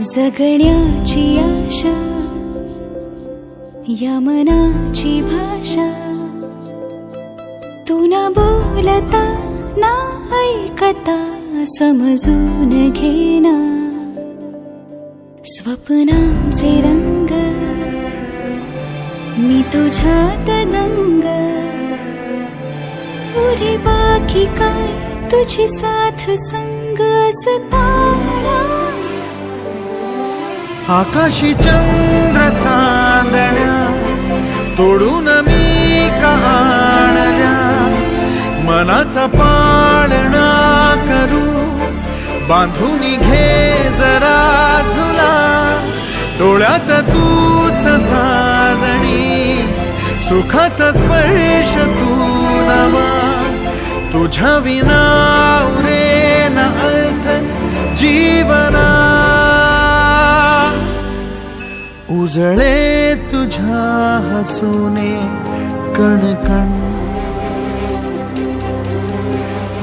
जगण्याची आशा या मनाची भाषा, तू न बोलता ना ऐकता समजून घेना स्वप्नांचे रंग, मी तुझ्यात दंग, पुरे बाकी काय तुझी साथ संग असताना। आकाशी चंद्र चांदण्या तोडून मी का आणल्या, मनाचा पाळणा करू बांधून घे जरा झुला, डोळ्यात तूच साजणी सुखाचा स्पर्श तू नवा, तुझ्या विना उरेन अर्थ जीवना, उजळे तुझ्या हसूने कणकण,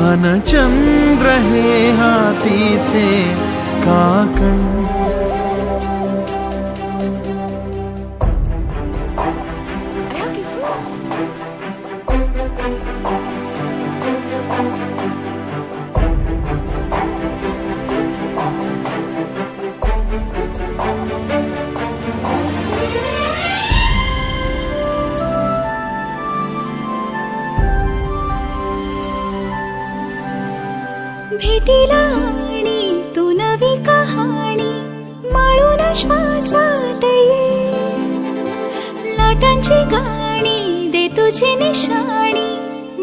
अन चंद्र हे हातीचे काकण। भेटीला आणि तू नवी कहाणी माळून श्वासात ये, लाटांची गाणी दे तुझी निशाणी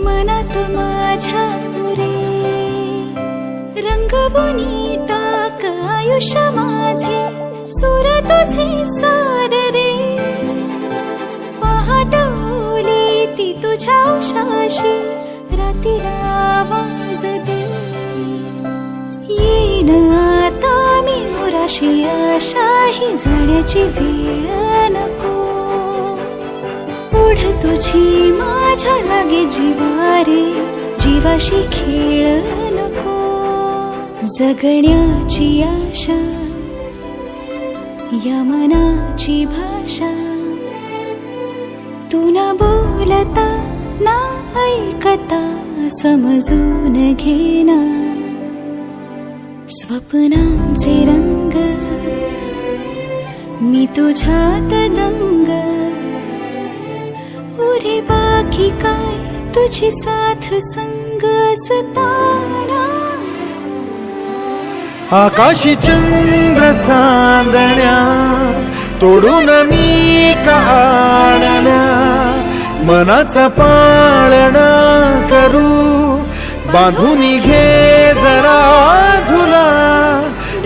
मनात माझ्या रे, रंगवून टाक आयुष्य माझे सूर तुझे साद दे, पहाट ओली ती तुझ्या उशाशी रातीला आवाज दे, येईन आता मी उराशी आशाही जाण्याची वेळ नको, पुढ तुझी माझ्या लागे जीवारे जीवाशी खेळ नको, जगण्याची आशा या मनाची भाषा, तू न बोलता ना ऐकता समजून घेना स्वप्नांचे रंग, मी तुझ्यात दंग, उरे बाकी काय तुझी साथ संग असताना। आकाशी चंद्र चांदण्या तोडून मी का आणल्या, मनाचा पाळणा करू बांधून घे जरा झुला,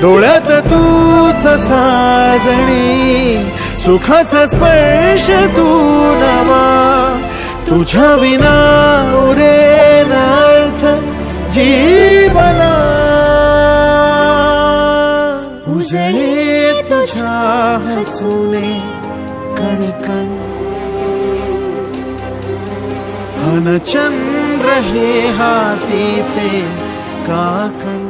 डोळ्यात तूच साजणी सुखाचा स्पर्श तू नवा, तुझ्या विना उरेन अर्थ जीवना, उजळे तुझ्या हसूने कणकण, अन चंद्र हे हातीचे काकण।